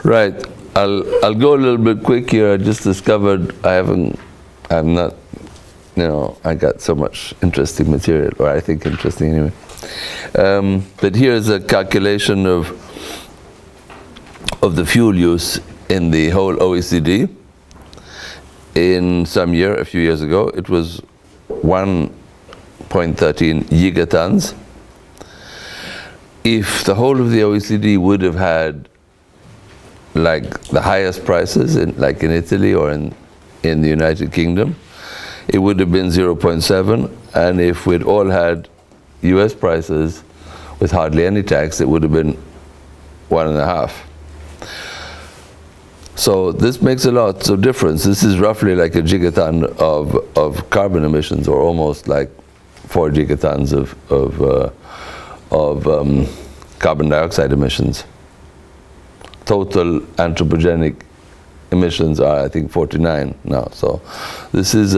Right. I'll go a little bit quick here. I just discovered I'm not, I got so much interesting material, or I think interesting anyway. But here's a calculation of the fuel use in the whole OECD. In a few years ago, it was 1.13 gigatons. If the whole of the OECD would have had like the highest prices, like in Italy or in the United Kingdom, it would have been 0.7. And if we'd all had US prices with hardly any tax, it would have been 1.5. So this makes a lot of difference. This is roughly like a gigaton of carbon emissions, or almost like 4 gigatons of carbon dioxide emissions. Total anthropogenic emissions are, I think, 49 now. So this is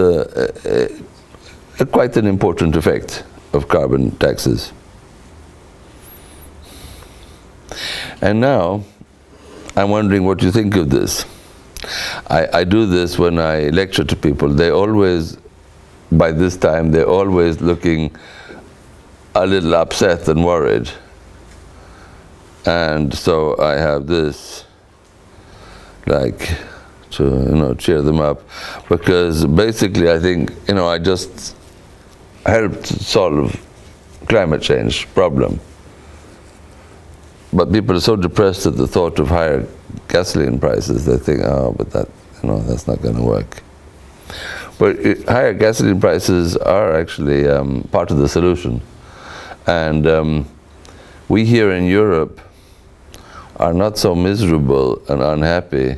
quite an important effect of carbon taxes. And now, I'm wondering what you think of this. I do this when I lecture to people. By this time, they're always looking a little upset and worried. And so I have this, like, to cheer them up, because basically I think I just helped solve climate change problem. But people are so depressed at the thought of higher gasoline prices, they think, but that's not going to work. But higher gasoline prices are actually part of the solution. And we here in Europe are not so miserable and unhappy.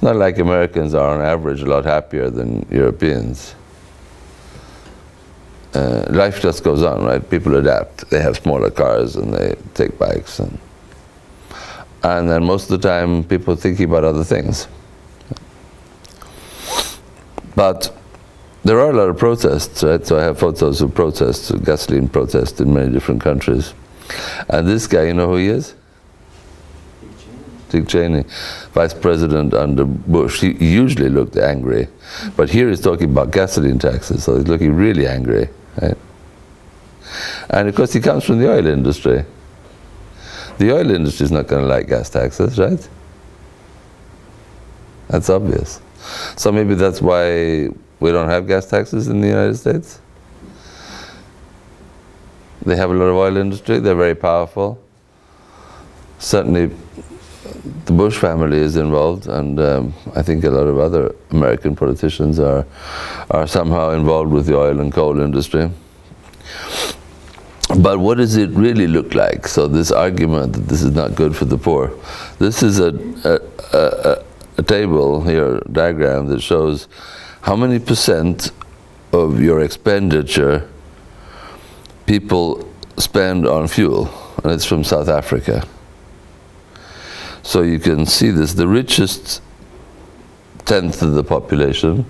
Not like Americans are on average a lot happier than Europeans. Life just goes on, right? People adapt. They have smaller cars and they take bikes. And then most of the time, people are thinking about other things. But there are a lot of protests, right? So I have photos of protests, gasoline protests in many different countries. And this guy, you know who he is? Dick Cheney, vice president under Bush. He usually looked angry, but here he's talking about gasoline taxes, so he's looking really angry, right? And of course he comes from the oil industry. The oil industry is not going to like gas taxes, right? That's obvious. So maybe that's why we don't have gas taxes in the United States. They have a lot of oil industry, they're very powerful. Certainly the Bush family is involved, and I think a lot of other American politicians are somehow involved with the oil and coal industry. But what does it really look like? So this argument that this is not good for the poor. This is a table here, a diagram that shows how many % of your expenditure people spend on fuel, and it's from South Africa. So you can see this, the richest tenth of the population,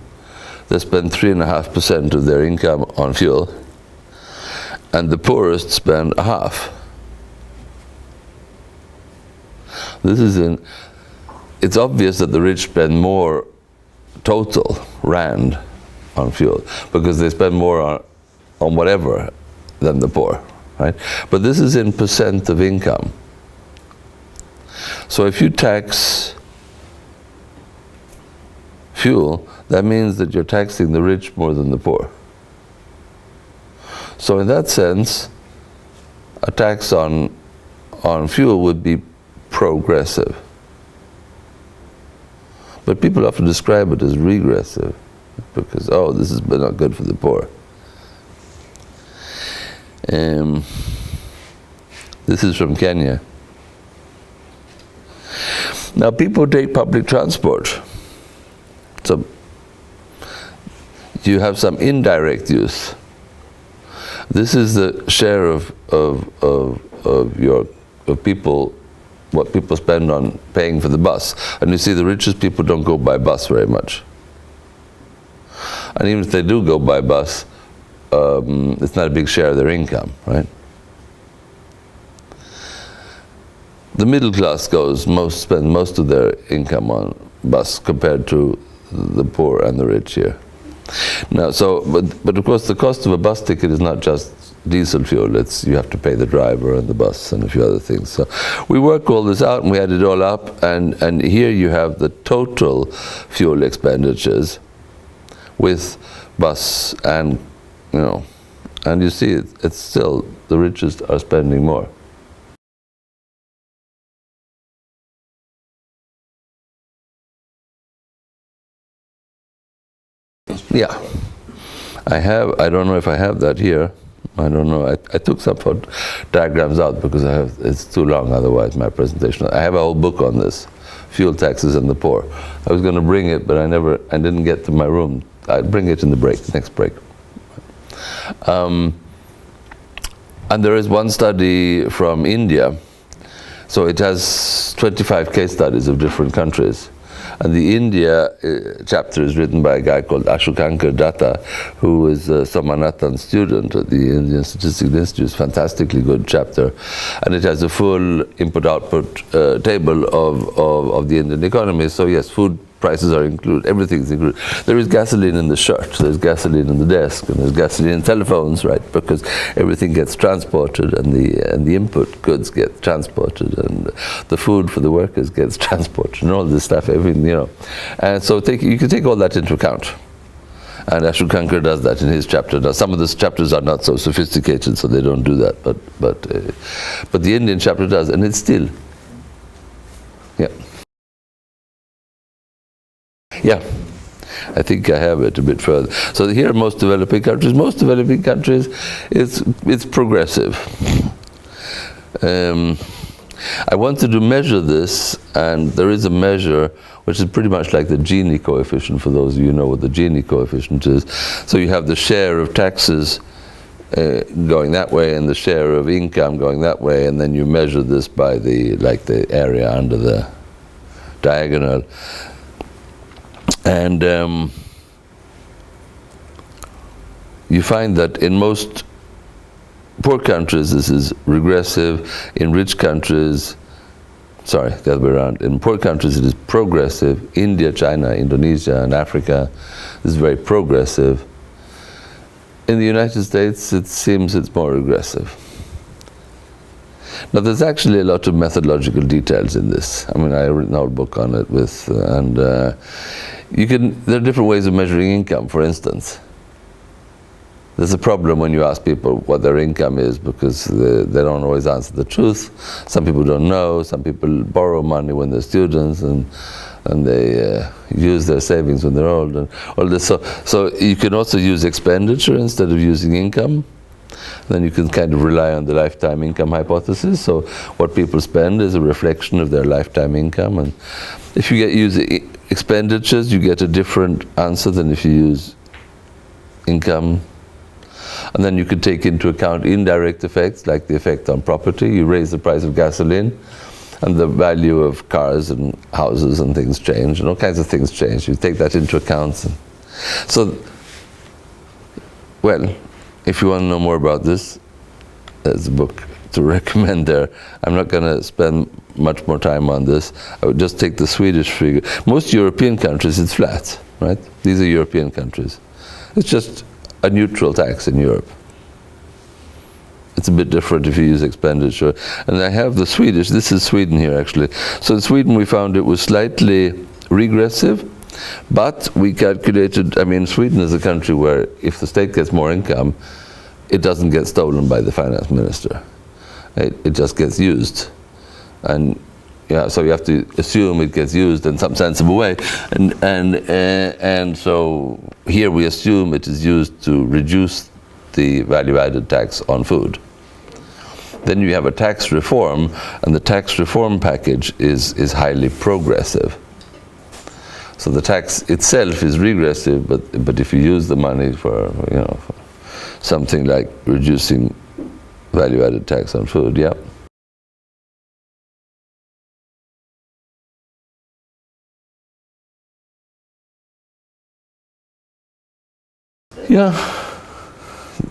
they spend 3.5% of their income on fuel, and the poorest spend a half. It's obvious that the rich spend more total rand on fuel, because they spend more on whatever than the poor, right? But this is in % of income. So if you tax fuel, that means that you're taxing the rich more than the poor. So in that sense, a tax on fuel would be progressive. But people often describe it as regressive, because, this is not good for the poor. This is from Kenya. Now people take public transport. So you have some indirect use. This is the share of people, what people spend on paying for the bus. And you see the richest people don't go by bus very much. And even if they do go by bus, it's not a big share of their income, right? the middle class spend most of their income on bus compared to the poor and the rich here. Now, but of course the cost of a bus ticket is not just diesel fuel. You have to pay the driver and the bus and a few other things. So we work all this out and we add it all up, and here you have the total fuel expenditures with bus and, and you see it's still the richest are spending more. Yeah, I don't know if I have that here. I don't know. I took some diagrams out because it's too long otherwise, my presentation. I have a whole book on this, fuel taxes and the poor. I was going to bring it, but I didn't get to my room. I'd bring it in the next break. And there is one study from India. So it has 25 case studies of different countries. And the India chapter is written by a guy called Ashokankar Datta, who is a Somanathan student at the Indian Statistical Institute. Fantastically good chapter. And it has a full input-output table of the Indian economy. So yes, food prices are included, everything is included. There is gasoline in the shirt, there's gasoline in the desk, and there's gasoline in telephones, right? Because everything gets transported, and the input goods get transported, and the food for the workers gets transported, and all this stuff, everything, And so you can take all that into account. And Ashokankar does that in his chapter. Now, some of the chapters are not so sophisticated, so they don't do that, but the Indian chapter does, and it's still, yeah. Yeah, I think I have it a bit further. So here are most developing countries. Most developing countries, it's progressive. I wanted to measure this, and there is a measure which is pretty much like the Gini coefficient, for those of you who know what the Gini coefficient is. So you have the share of taxes going that way and the share of income going that way, and then you measure this by the area under the diagonal. And you find that in most poor countries this is regressive, in rich countries, sorry, the other way around, in poor countries it is progressive. India, China, Indonesia, and Africa is very progressive. In the United States it seems it's more regressive. Now there's actually a lot of methodological details in this. I mean, I written a whole book on it there are different ways of measuring income, for instance. There's a problem when you ask people what their income is, because they don't always answer the truth. Some people don't know, some people borrow money when they're students, and they use their savings when they're old, and all this. So you can also use expenditure instead of using income. Then you can kind of rely on the lifetime income hypothesis. So what people spend is a reflection of their lifetime income, and if you use expenditures, you get a different answer than if you use income. And then you could take into account indirect effects, like the effect on property. You raise the price of gasoline, and the value of cars and houses and things change, and all kinds of things change. You take that into account. So, well, if you want to know more about this, there's a book to recommend there. I'm not going to spend much more time on this. I would just take the Swedish figure. Most European countries, it's flat, right? These are European countries. It's just a neutral tax in Europe. It's a bit different if you use expenditure. And I have the Swedish, this is Sweden here actually. So in Sweden we found it was slightly regressive, but we calculated, I mean, Sweden is a country where if the state gets more income, it doesn't get stolen by the finance minister. It just gets used. And yeah, so you have to assume it gets used in some sensible way. And so here we assume it is used to reduce the value-added tax on food. Then you have a tax reform, and the tax reform package is highly progressive. So the tax itself is regressive, but if you use the money for something like reducing value-added tax on food, yeah.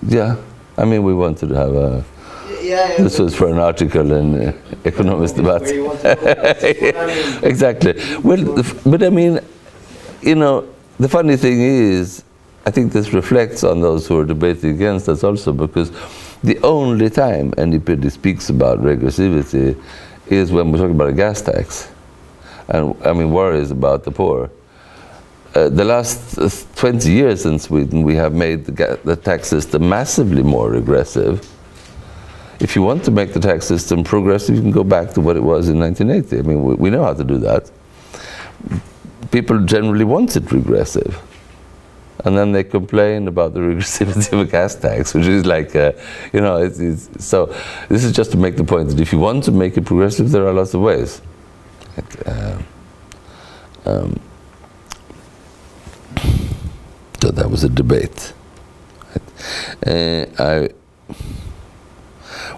Yeah. I mean, we wanted to have a This was for an article in Economist Debatt. Where you want to go. That's what I mean. Exactly. Well, but I mean, you know, the funny thing is, I think this reflects on those who are debating against us also, because the only time anybody speaks about regressivity is when we're talking about a gas tax, and I mean worries about the poor. The last 20 years in Sweden, we have made the tax system massively more regressive. If you want to make the tax system progressive, you can go back to what it was in 1980. I mean, we know how to do that. People generally want it regressive. And then they complain about the regressivity of a gas tax, which is like, you know, so this is just to make the point that if you want to make it progressive, there are lots of ways. So that was a debate.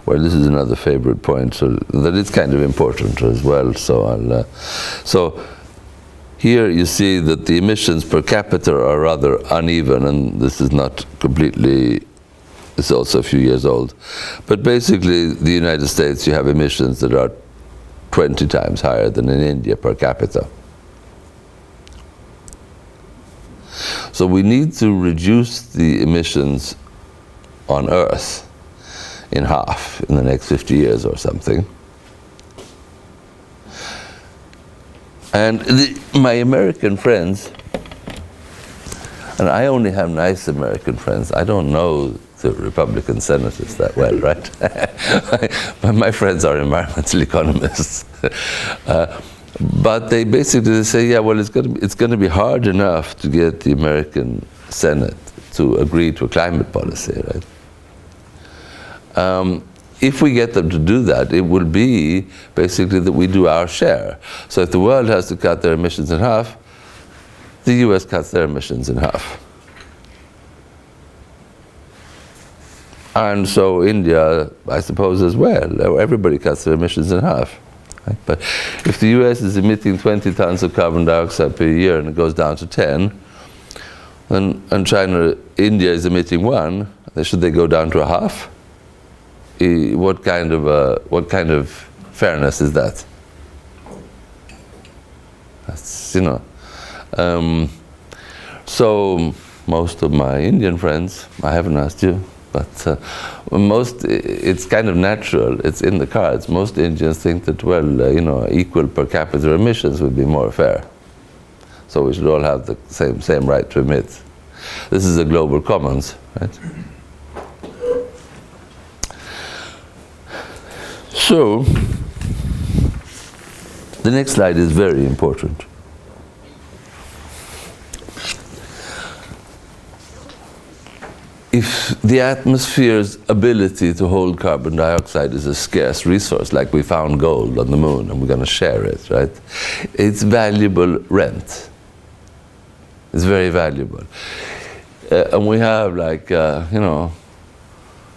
Well, this is another favorite point, so that is kind of important as well. So so here you see that the emissions per capita are rather uneven, and this is not completely, it's also a few years old. But basically, the United States, you have emissions that are 20 times higher than in India per capita. So we need to reduce the emissions on Earth in half in the next 50 years or something. And my American friends, and I only have nice American friends, I don't know the Republican senators that well, right? My friends are environmental economists. But they basically say, yeah, well, it's going to be hard enough to get the American Senate to agree to a climate policy, right? If we get them to do that, it will be basically that we do our share. So if the world has to cut their emissions in half, the US cuts their emissions in half. And so India, I suppose, as well. Everybody cuts their emissions in half. Right? But if the US is emitting 20 tons of carbon dioxide per year and it goes down to 10, and India is emitting 1, should they go down to a half? What kind of fairness is that? That's, you know. So most of my Indian friends, I haven't asked you, but it's kind of natural, it's in the cards. Most Indians think that, well, you know, equal per capita emissions would be more fair. So we should all have the same right to emit. This is a global commons, right? So, the next slide is very important. If the atmosphere's ability to hold carbon dioxide is a scarce resource, like we found gold on the moon and we're going to share it, right? It's valuable rent. It's very valuable. And we have like, you know,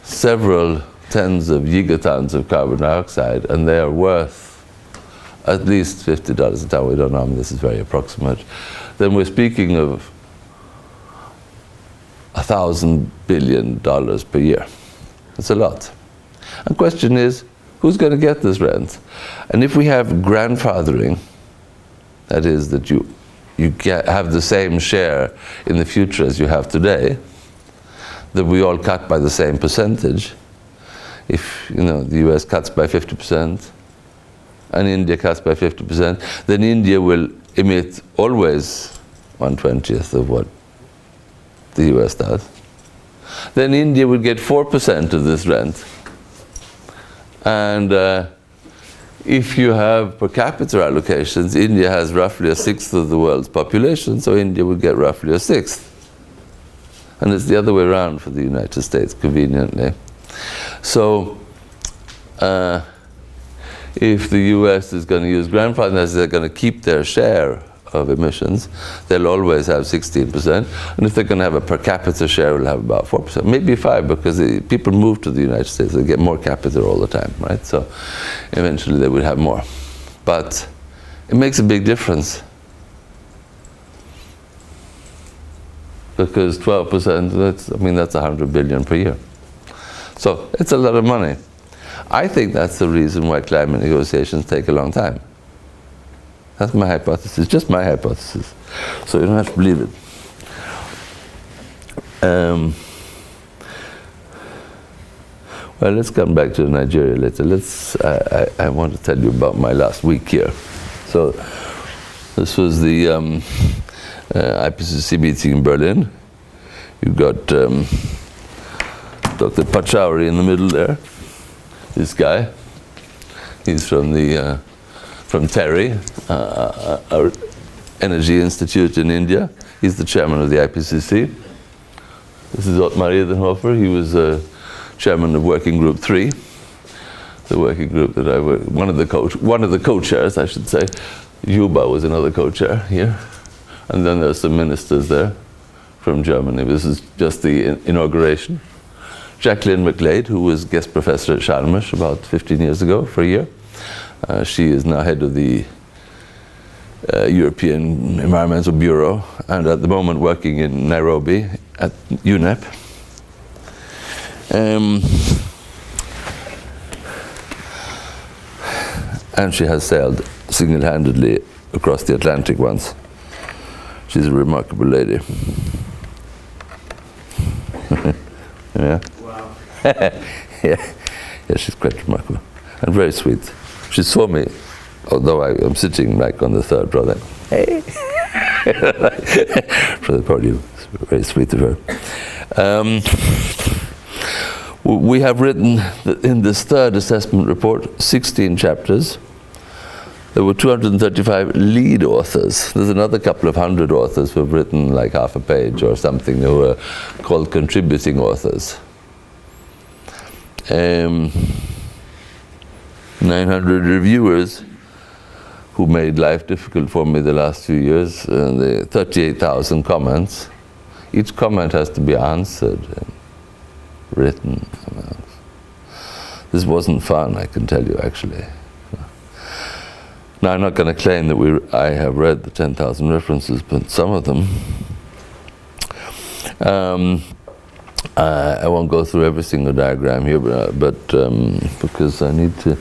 several tens of gigatons of carbon dioxide, and they are worth at least $50 a ton. We don't know, I mean, this is very approximate. Then we're speaking of $1,000 billion per year. It's a lot. And the question is, who's going to get this rent? And if we have grandfathering, that is that you have the same share in the future as you have today, that we all cut by the same percentage. If, you know, the US cuts by 50% and India cuts by 50%, then India will emit always 1/20th of what the US does. Then India would get 4% of this rent. And if you have per capita allocations, India has roughly 1/6 of the world's population, so India would get roughly 1/6. And it's the other way around for the United States, conveniently. So, if the US is going to use grandfathering, as they're going to keep their share of emissions, they'll always have 16%. And if they're going to have a per capita share, we'll have about 4%, maybe 5%, because people move to the United States, they get more capita all the time, right? So eventually they would have more. But it makes a big difference. Because 12%, that's 100 billion per year. So it's a lot of money. I think that's the reason why climate negotiations take a long time. That's my hypothesis, just my hypothesis. So you don't have to believe it. Well, let's come back to Nigeria later. I want to tell you about my last week here. So this was the IPCC meeting in Berlin. You've got Dr. Pachauri in the middle there. This guy. He's from the from TERI, our Energy Institute in India. He's the chairman of the IPCC. This is Ottmar Edenhofer. He was chairman of Working Group 3, the working group that I work. One of the co-chairs, I should say. Yuba was another co-chair here, and then there's some ministers there from Germany. This is just the inauguration. Jacqueline McLeod, who was guest professor at Chalmers about 15 years ago for a year. She is now head of the European Environmental Bureau, and at the moment working in Nairobi at UNEP. And she has sailed single-handedly across the Atlantic once. She's a remarkable lady. Yeah. Wow. Yeah, she's quite remarkable and very sweet. She saw me, although I'm sitting like on the third row, like, hey, for the podium. It's very sweet of her. We have written in this third assessment report 16 chapters. There were 235 lead authors. There's another couple of hundred authors who have written like half a page or something, who are called contributing authors. 900 reviewers who made life difficult for me the last few years, and the 38,000 comments. Each comment has to be answered and written. This wasn't fun, I can tell you, actually. Now, I'm not going to claim that I have read the 10,000 references, but some of them. I won't go through every single diagram here, but because I need to.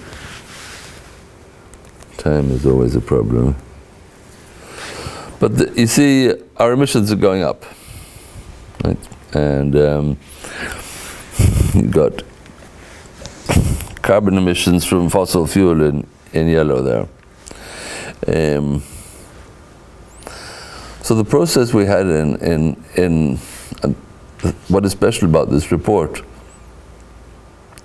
Time is always a problem. But you see, our emissions are going up, right? And you've got carbon emissions from fossil fuel in yellow there. So the process we had in what is special about this report,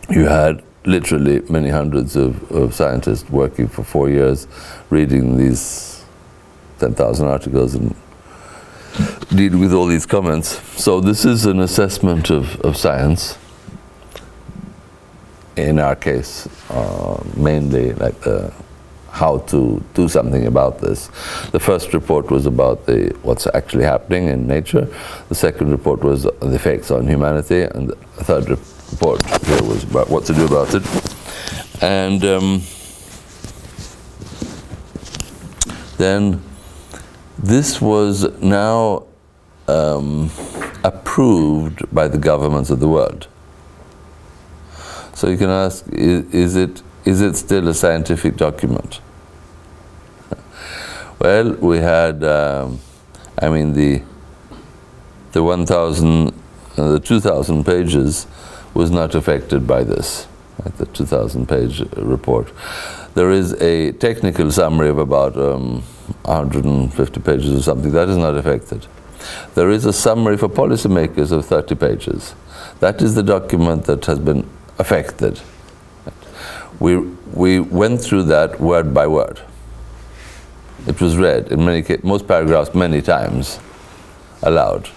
you had literally many hundreds of scientists working for 4 years, reading these 10,000 articles and dealing with all these comments. So this is an assessment of science. In our case, mainly like how to do something about this. The first report was about what's actually happening in nature. The second report was the effects on humanity, and the third report here was about what to do about it. And then this was now approved by the governments of the world. So you can ask, is it still a scientific document? Well, we had, the 2,000 pages was not affected by this, like the 2,000-page report. There is a technical summary of about 150 pages or something. That is not affected. There is a summary for policymakers of 30 pages. That is the document that has been affected. We went through that word by word. It was read in most paragraphs many times, aloud,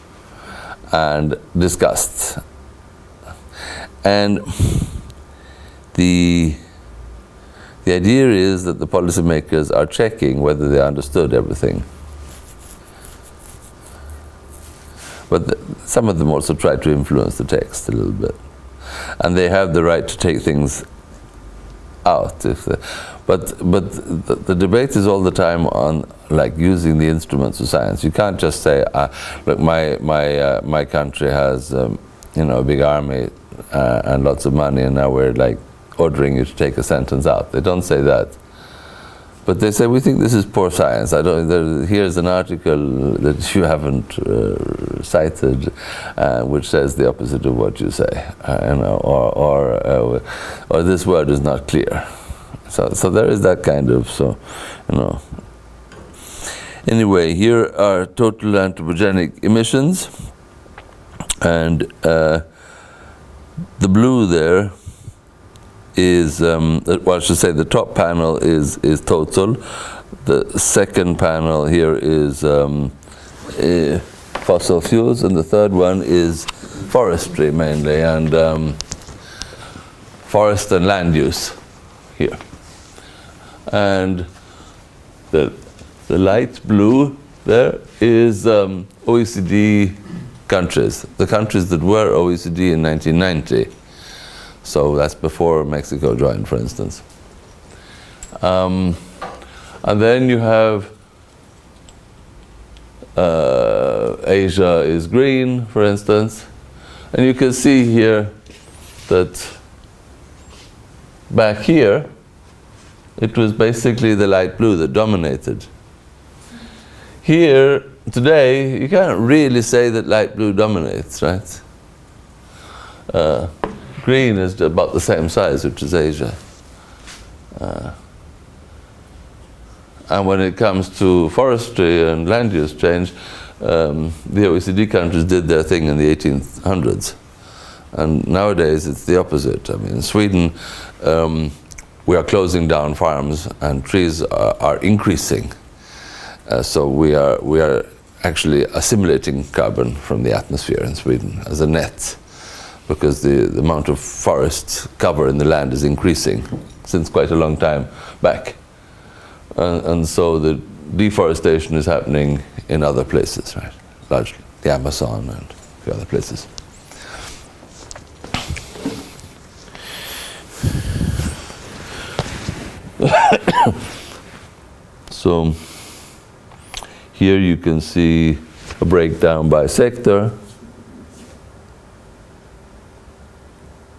and discussed. And the idea is that the policymakers are checking whether they understood everything. But some of them also try to influence the text a little bit. And they have the right to take things out. But the debate is all the time on like using the instruments of science. You can't just say, look, my country has a big army and lots of money, and now we're like ordering you to take a sentence out. They don't say that. But they say, we think this is poor science. Here's an article that you haven't cited, which says the opposite of what you say, or this word is not clear. So there is that kind of, Anyway, here are total anthropogenic emissions, and the blue there is, I should say the top panel is total. The second panel here is fossil fuels, and the third one is forestry mainly, and forest and land use here. And the light blue there is OECD countries, the countries that were OECD in 1990. So that's before Mexico joined, for instance. And then you have Asia is green, for instance. And you can see here that back here, it was basically the light blue that dominated. Here, today, you can't really say that light blue dominates, right? Green is about the same size, which is Asia. And when it comes to forestry and land use change, the OECD countries did their thing in the 1800s. And nowadays it's the opposite. I mean, in Sweden, we are closing down farms and trees are increasing. So we are actually assimilating carbon from the atmosphere in Sweden as a net, because the amount of forest cover in the land is increasing since quite a long time back. And so the deforestation is happening in other places, right? Largely the Amazon and a few other places. So here you can see a breakdown by sector.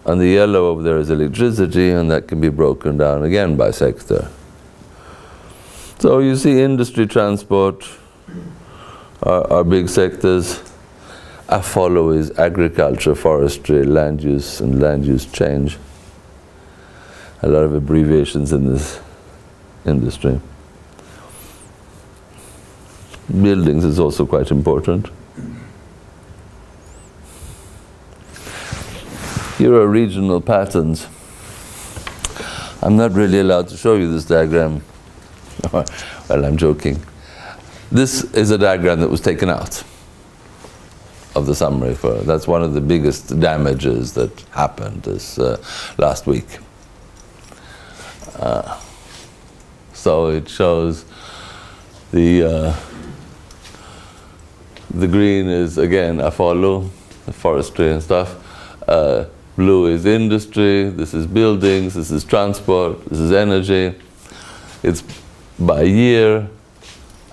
And the yellow over there is electricity, and that can be broken down again by sector. So you see industry, transport are big sectors. A follow is agriculture, forestry, land use, and land use change. A lot of abbreviations in this industry. Buildings is also quite important. Here are regional patterns. I'm not really allowed to show you this diagram. Well, I'm joking. This is a diagram that was taken out of the summary. That's one of the biggest damages that happened this last week. So it shows the green is again a follow, the forestry and stuff. Blue is industry, this is buildings, this is transport, this is energy. It's by year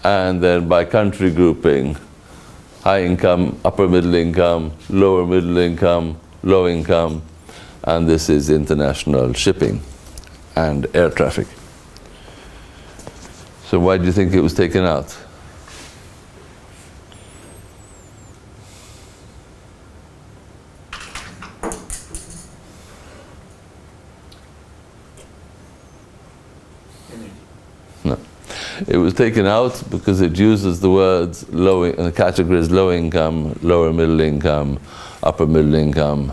and then by country grouping. High income, upper middle income, lower middle income, low income, and this is international shipping and air traffic. So why do you think it was taken out? No. It was taken out because it uses the words the categories low income, lower middle income, upper middle income,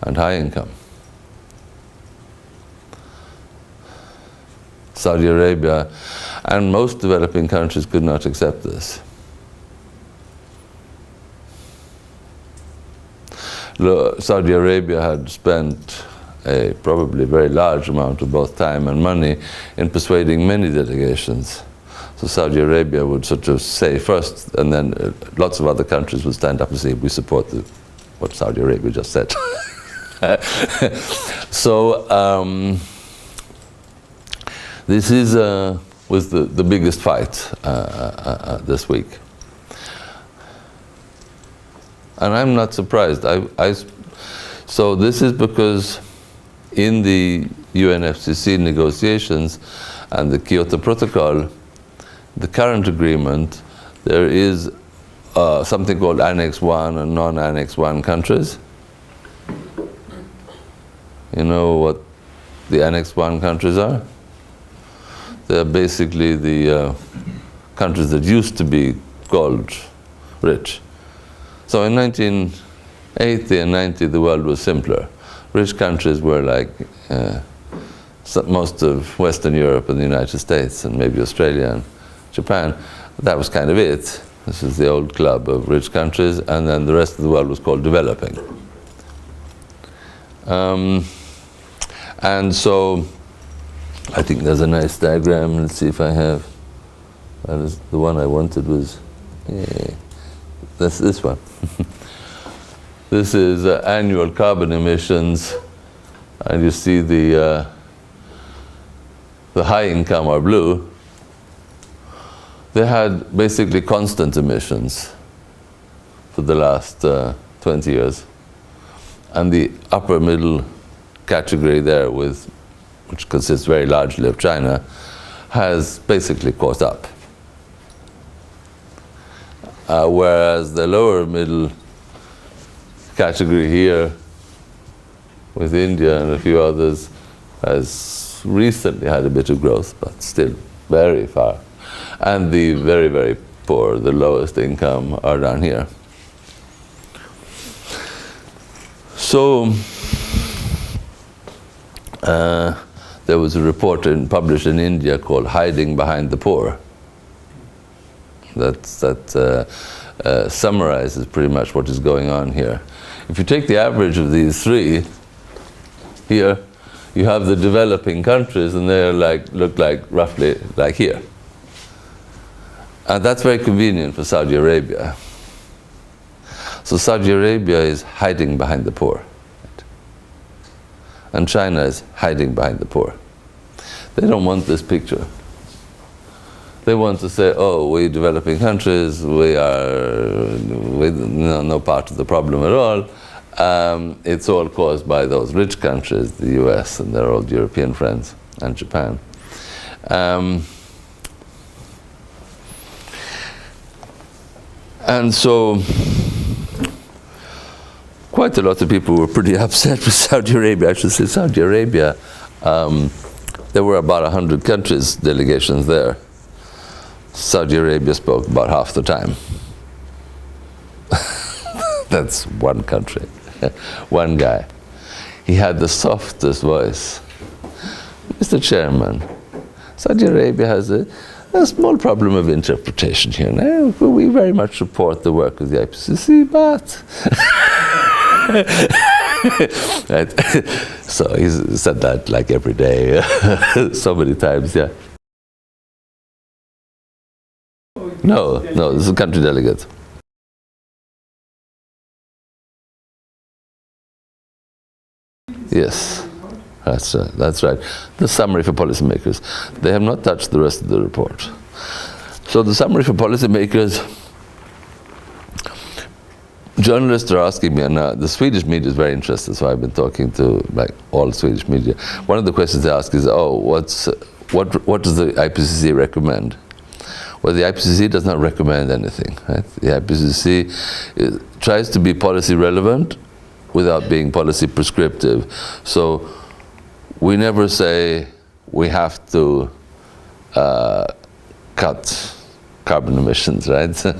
and high income. Saudi Arabia and most developing countries could not accept this. Saudi Arabia had spent a probably very large amount of both time and money in persuading many delegations. So Saudi Arabia would sort of say first, and then lots of other countries would stand up and say, we support what Saudi Arabia just said. So this was the biggest fight this week. And I'm not surprised. So this is because in the UNFCCC negotiations and the Kyoto Protocol, the current agreement, there is something called Annex 1 and non-Annex 1 countries. You know what the Annex 1 countries are? They're basically the countries that used to be called rich. So in 1980 and 90, the world was simpler. Rich countries were like most of Western Europe and the United States and maybe Australia and Japan. That was kind of it. This is the old club of rich countries, and then the rest of the world was called developing. And so I think there's a nice diagram. Let's see if I have. The one I wanted was that's this one. This is annual carbon emissions, and you see the high income are blue. They had basically constant emissions for the last 20 years, and the upper middle category there, which consists very largely of China, has basically caught up. Whereas the lower middle category here, with India and a few others, has recently had a bit of growth, but still very far. And the very, very poor, the lowest income, are down here. So there was a report published in India called "Hiding Behind the Poor" that summarizes pretty much what is going on here. If you take the average of these three, here you have the developing countries, and they look like roughly like here. And that's very convenient for Saudi Arabia. So Saudi Arabia is hiding behind the poor. And China is hiding behind the poor. They don't want this picture. They want to say, oh, we developing countries, we are no part of the problem at all. It's all caused by those rich countries, the US and their old European friends, and Japan. And so quite a lot of people were pretty upset with Saudi Arabia. I should say Saudi Arabia, there were about 100 countries, delegations there. Saudi Arabia spoke about half the time. That's one country, one guy. He had the softest voice. Mr. Chairman, Saudi Arabia has a small problem of interpretation here. Now, we very much support the work of the IPCC, but... Right. So he said that like every day, so many times, yeah. No, this is a country delegate. Yes, that's right. The summary for policymakers. They have not touched the rest of the report. So the summary for policymakers, journalists are asking me, and the Swedish media is very interested, so I've been talking to all Swedish media. One of the questions they ask is, what does the IPCC recommend? Well, the IPCC does not recommend anything, right? The IPCC tries to be policy relevant without being policy prescriptive. So we never say we have to cut carbon emissions, right?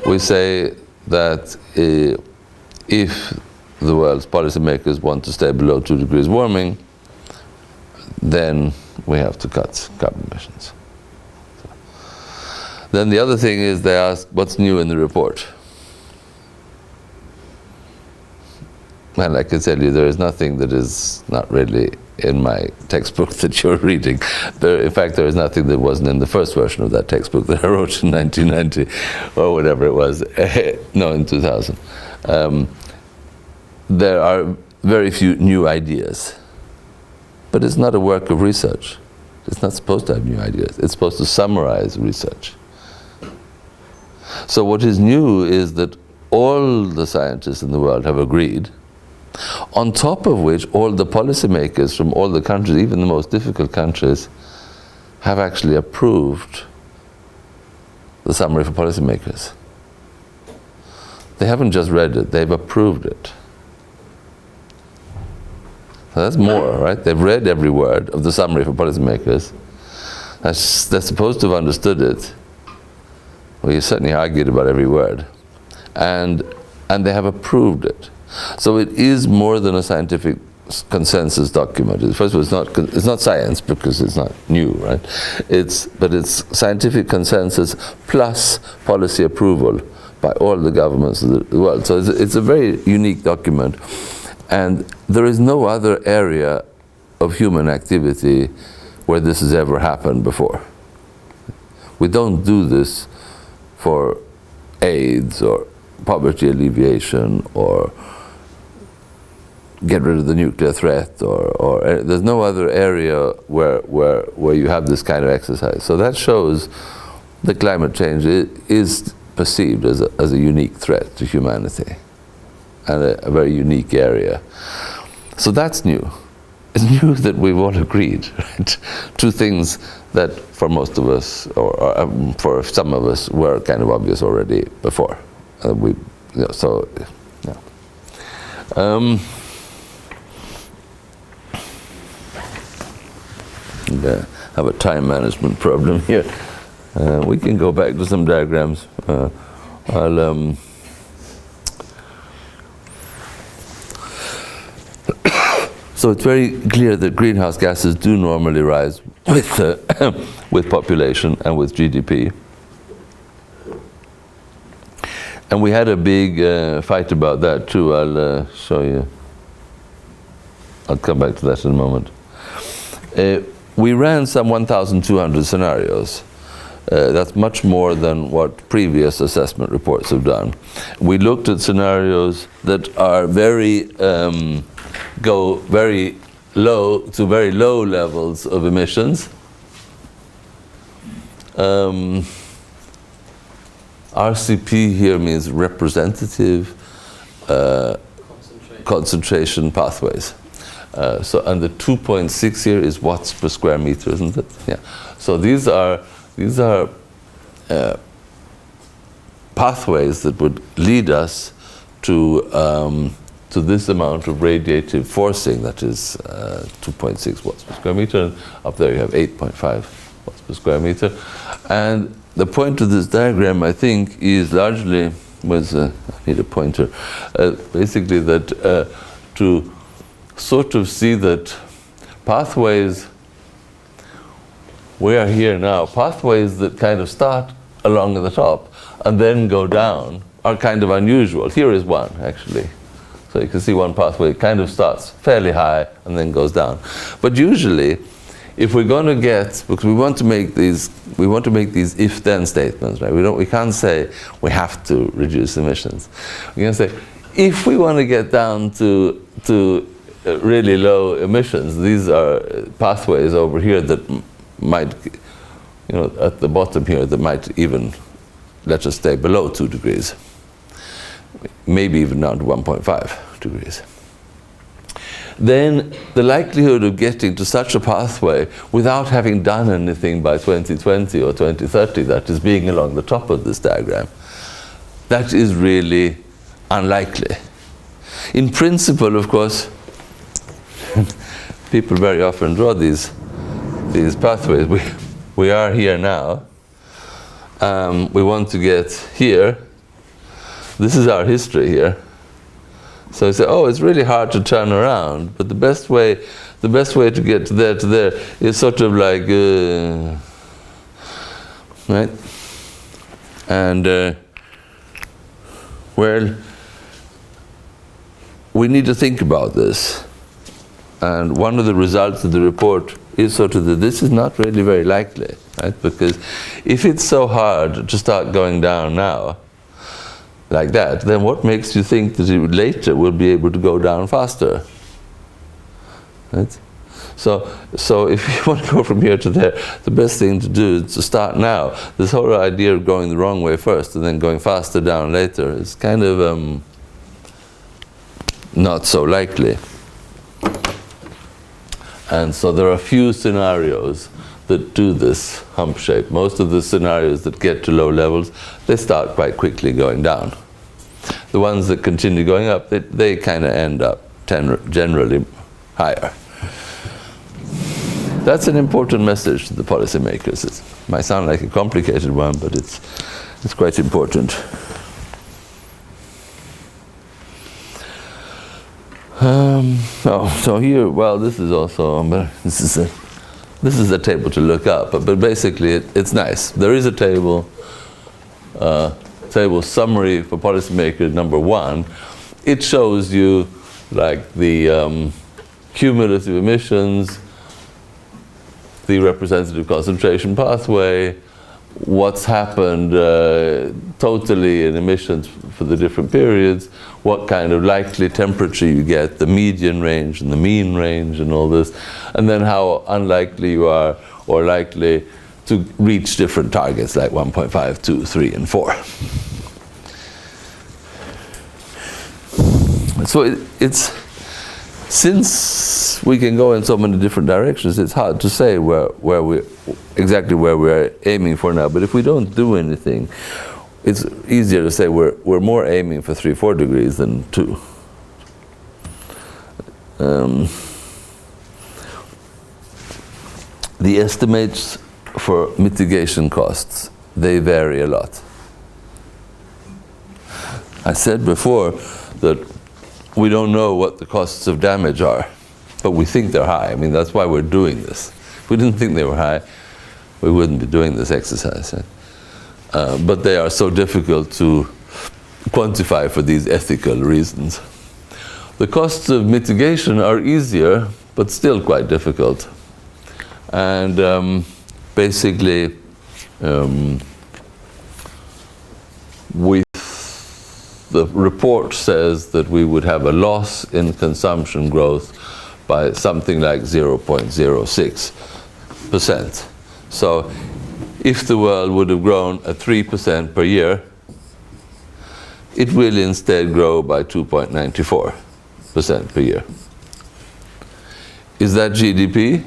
We say that if the world's policymakers want to stay below 2 degrees warming, then we have to cut carbon emissions. Then the other thing is they ask, what's new in the report? And I can tell you there is nothing that is not really in my textbook that you're reading. In fact, there is nothing that wasn't in the first version of that textbook that I wrote in 1990, or whatever it was. No, in 2000. There are very few new ideas. But it's not a work of research. It's not supposed to have new ideas. It's supposed to summarize research. So what is new is that all the scientists in the world have agreed On top of which, all the policymakers from all the countries, even the most difficult countries, have actually approved the summary for policymakers. They haven't just read it, they've approved it. So that's more, right? They've read every word of the summary for policymakers. They're supposed to have understood it. Well, you certainly argued about every word. And they have approved it. So it is more than a scientific consensus document. First of all, it's not science because it's not new, right? But it's scientific consensus plus policy approval by all the governments of the world. So it's a very unique document. And there is no other area of human activity where this has ever happened before. We don't do this for AIDS or poverty alleviation or get rid of the nuclear threat or there's no other area where you have this kind of exercise. So that shows that climate change is perceived as a unique threat to humanity and a very unique area. So that's new. It's new that we've all agreed, right? Two things that for most of us, or for some of us, were kind of obvious already before. So, yeah. Have a time management problem here. We can go back to some diagrams. So it's very clear that greenhouse gases do normally rise with population and with GDP. And we had a big fight about that too. I'll show you. I'll come back to that in a moment. We ran some 1,200 scenarios. That's much more than what previous assessment reports have done. We looked at scenarios that are go very low to very low levels of emissions. RCP here means representative concentration pathways. And the 2.6 here is watts per square meter, isn't it? Yeah. So these are pathways that would lead us to this amount of radiative forcing, that is 2.6 watts per square meter, and up there you have 8.5 watts per square meter. And the point of this diagram, I think, is largely, I need a pointer, basically that to sort of see that pathways, we are here now, pathways that kind of start along the top and then go down are kind of unusual. Here is one, actually. So you can see one pathway kind of starts fairly high and then goes down. But usually, if we're going to get, because we want to make these if-then statements, right? We can't say we have to reduce emissions. We're going to say, if we want to get down to really low emissions, these are pathways over here that might, at the bottom here, that might even let us stay below 2 degrees. Maybe even down to 1.5 degrees. Then the likelihood of getting to such a pathway without having done anything by 2020 or 2030, that is being along the top of this diagram, that is really unlikely. In principle, of course, people very often draw these pathways. We are here now. We want to get here. This is our history here. So you say, oh, it's really hard to turn around, but the best way to get to there is sort of like, right? And well, we need to think about this. And one of the results of the report is sort of that this is not really very likely, right? Because if it's so hard to start going down now, like that, then what makes you think that it later will be able to go down faster? Right? So if you want to go from here to there, the best thing to do is to start now. This whole idea of going the wrong way first and then going faster down later is kind of not so likely. And so there are few scenarios that do this hump shape. Most of the scenarios that get to low levels, they start quite quickly going down. The ones that continue going up, they kind of end up generally higher. That's an important message to the policymakers. It might sound like a complicated one, but it's quite important. So here, well, this is also, this is a table to look up, but basically it's nice. There is a table summary for policymaker number 1. It shows you like the cumulative emissions, the representative concentration pathway, what's happened totally in emissions for the different periods, what kind of likely temperature you get, the median range and the mean range and all this, and then how unlikely you are or likely to reach different targets like 1.5, 2, 3, and 4. So it's since we can go in so many different directions, it's hard to say exactly where we're aiming for now. But if we don't do anything, it's easier to say we're more aiming for 3-4 degrees than 2. The estimates for mitigation costs, they vary a lot. I said before that we don't know what the costs of damage are, but we think they're high. I mean, that's why we're doing this. If we didn't think they were high, we wouldn't be doing this exercise. Right? But they are so difficult to quantify for these ethical reasons. The costs of mitigation are easier, but still quite difficult. And basically, the report says that we would have a loss in consumption growth by something like 0.06%. So if the world would have grown at 3% per year, it will instead grow by 2.94% per year. Is that GDP?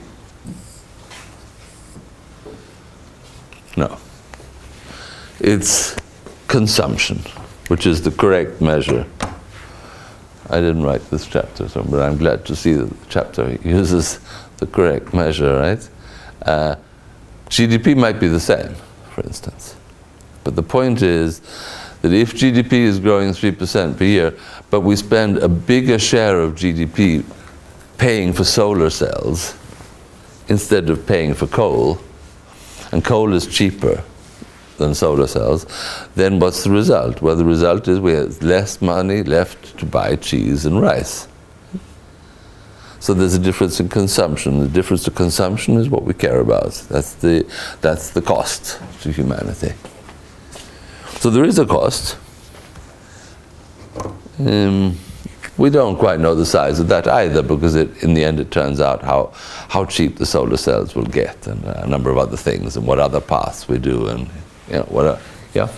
No. It's consumption, which is the correct measure. I didn't write this chapter, but I'm glad to see that the chapter uses the correct measure, right? GDP might be the same, for instance. But the point is that if GDP is growing 3% per year, but we spend a bigger share of GDP paying for solar cells instead of paying for coal, and coal is cheaper than solar cells, then what's the result? Well, the result is we have less money left to buy cheese and rice. So there's a difference in consumption. The difference to consumption is what we care about. That's the cost to humanity. So there is a cost. We don't quite know the size of that either, because in the end it turns out how cheap the solar cells will get, and a number of other things, and what other paths we do, and what. Yeah.